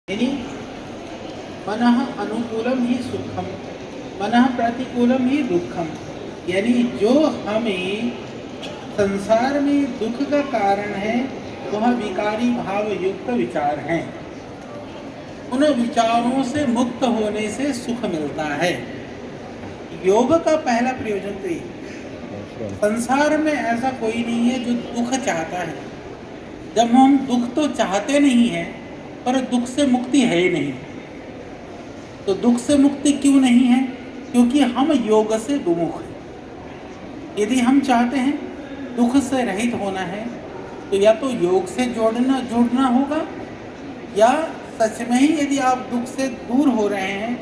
यानी मनः अनुकूलम ही सुखम, मनः प्रतिकूलम ही दुखम। यानी जो हमें संसार में दुख का कारण है वह विकारी भाव युक्त विचार हैं। उन विचारों से मुक्त होने से सुख मिलता है। योग का पहला प्रयोजन तो ये, संसार में ऐसा कोई नहीं है जो दुख चाहता है। जब हम दुख तो चाहते नहीं हैं पर दुख से मुक्ति है ही नहीं। तो दुख से मुक्ति क्यों नहीं है? क्योंकि हम योग से विमुख हैं। यदि हम चाहते हैं दुख से रहित होना है तो या तो योग से जुड़ना होगा, या सच में ही यदि आप दुख से दूर हो रहे हैं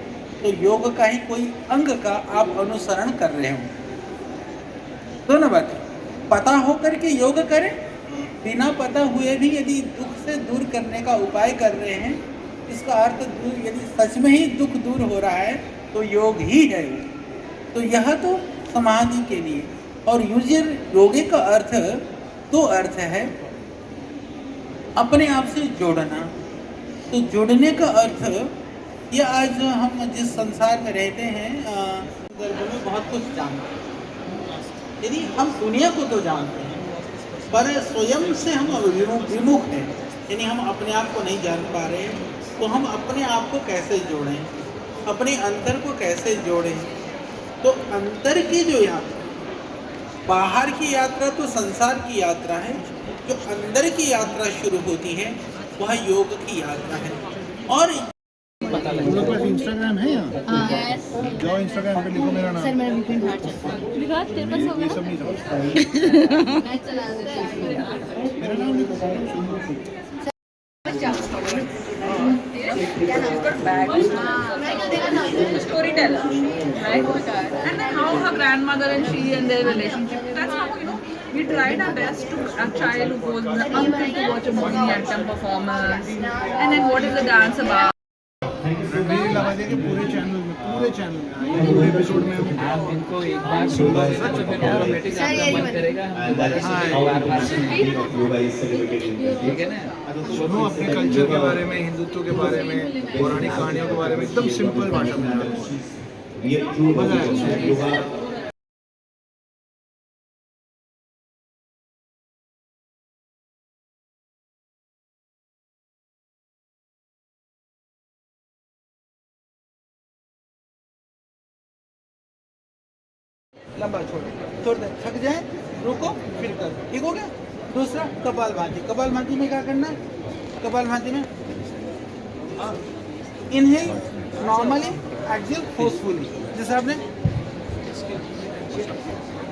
तो योग का ही कोई अंग का आप अनुसरण कर रहे हो। दोनों बातें, पता होकर के योग करें, बिना पता हुए भी यदि दुख से दूर करने का उपाय कर रहे हैं, इसका अर्थ यदि सच में ही दुख दूर हो रहा है तो योग ही है। तो यह तो समाधि के लिए। और योगे का अर्थ दो अर्थ है। अपने आप से जोड़ना, तो जुड़ने का अर्थ ये, आज हम जिस संसार में रहते हैं संदर्भ में बहुत कुछ जानते हैं। यदि हम दुनिया को तो जानते हैं पर स्वयं से हम विमुख हैं, यानी हम अपने आप को नहीं जान पा रहे हैं। तो हम अपने आप को कैसे जोड़ें, अपने अंतर को कैसे जोड़ें? तो अंतर की जो यात्रा, बाहर की यात्रा तो संसार की यात्रा है, जो अंदर की यात्रा शुरू होती है वह योग की यात्रा है। और लोग पास इंस्टाग्राम है यहाँ? जाओ इंस्टाग्राम पे लिखो मेरा नाम। सर मेरा वीकेंड हार्ट चलता है। लिखा तेरे पास होगा ये ना? सब नहीं समझता। मैं चला देती हूँ। मेरा नाम लिखो। Storyteller, right? And then how her grandmother and she and their relationship. That's how, we tried our best to a child who goes with an uncle to watch a Mohiniyattam performance, and then what is the dance about. Reel लगा देंगे पूरे channel में ये पूरे episode में हम आप इनको एक बार सुबह तो फिर ऑटोमेटिक आपका मन करेगा हम बार-बार सुनें। ठीक है ना? सुनो अपने कल्चर के बारे में, हिंदुत्व के बारे में, पौराणिक कहानियों के बारे में एकदम सिंपल भाषा में मजा आएगा। लंबा छोड़ दे, थक जाए रुको फिर कर, ठीक हो गया। दूसरा कपालभाति। कपालभाति में क्या करना है? कपालभाति में इनहेल नॉर्मली, एक्सहेल फोर्सफुली, जैसे आपने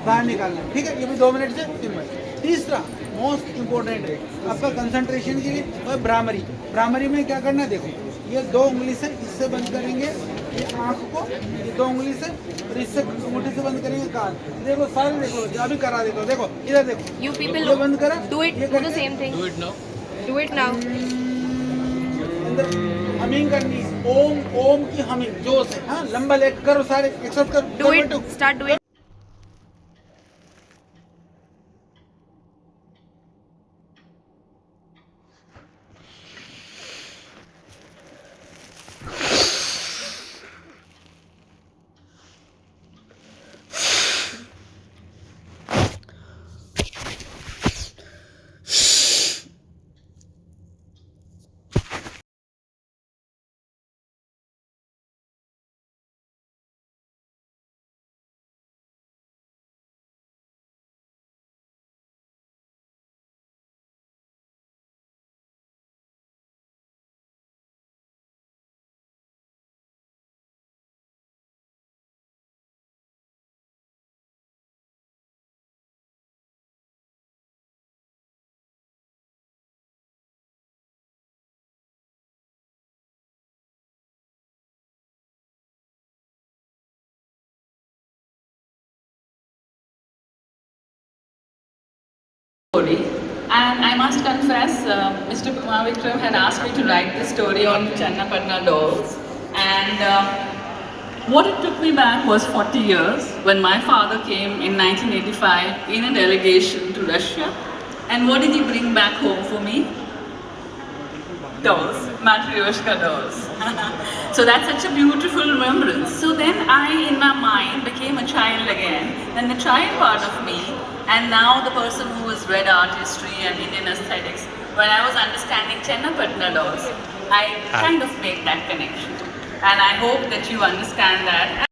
बाहर निकालना है, ठीक है। ये भी 2 मिनट से 3 मिनट। तीसरा मोस्ट इम्पोर्टेंट है आपका कंसंट्रेशन के लिए, वह भ्रामरी। भ्रामरी में क्या करना है? देखो, ये 2 उंगली से इससे बंद करेंगे ये आँख को, ये 2 उंगली से, और इससे मुट्ठी से बंद करेंगे कान। देखो सारे, देखो अभी करा देता हूँ। देखो इधर देखो, You people ये बंद करा, do it. ये Do the करके same thing. Do it now. Do it now. अंदर हमिंग करनी है। ओम ओम की हमिंग जोर से, हाँ लंबा लेकर करो, सारे एक साथ करो। Do it. Start doing. Story. And I must confess, Mr. Kumar Vikram had asked me to write this story on Channapanna dolls. And what it took me back was 40 years when my father came in 1985 in a delegation to Russia. And what did he bring back home for me? Dolls. Matryoshka dolls. So that's such a beautiful remembrance. So then I, in my mind, became a child again, and the child part of me, and now the person who has read art history and Indian aesthetics. When I was understanding Chennapatna dolls, I kind of made that connection, and I hope that you understand that.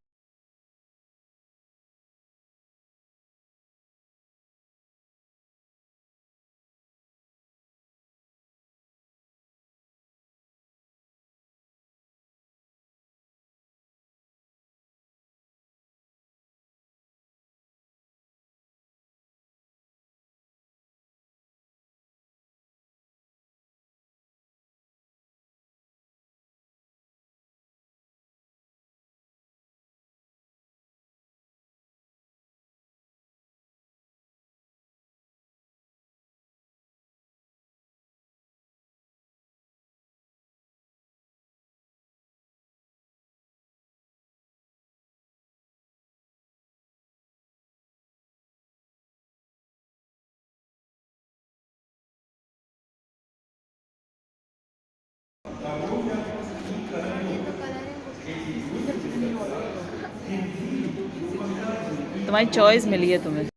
तुम्हारी choice मिली है तुम्हें।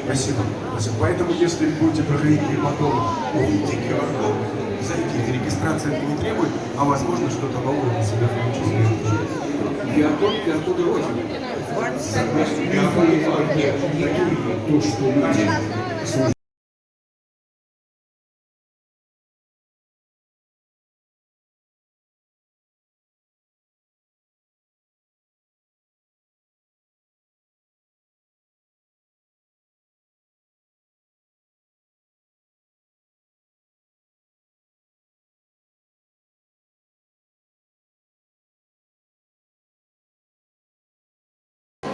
Спасибо. Поэтому, если будете проходить мимо дома, увидите QR-код, зайдите. Регистрация это не требует, а возможно что-то новое для себя получить. QR-код родины. То, что люди...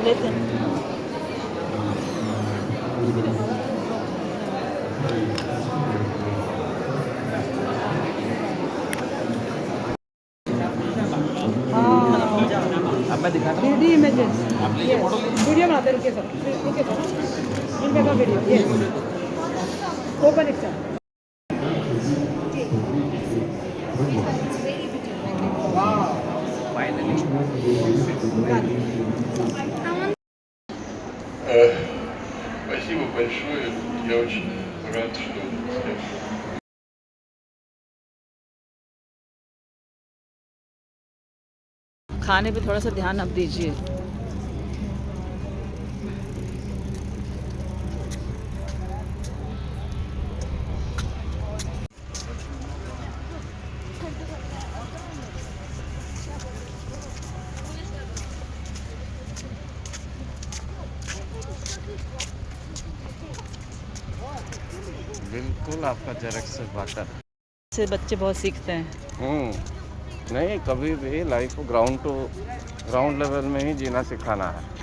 लेते हैं। अब मैं दिखाता हूँ। 3D images. Yes. Video बनाते रुके सर इनका का video yes open it sir Спасибо большое. Я очень рад, что खाने पे थोड़ा सा ध्यान अब दीजिए। बिल्कुल आपका जरक से वाटर से बच्चे बहुत सीखते हैं। नहीं, कभी भी लाइफ को ग्राउंड लेवल में ही जीना सिखाना है।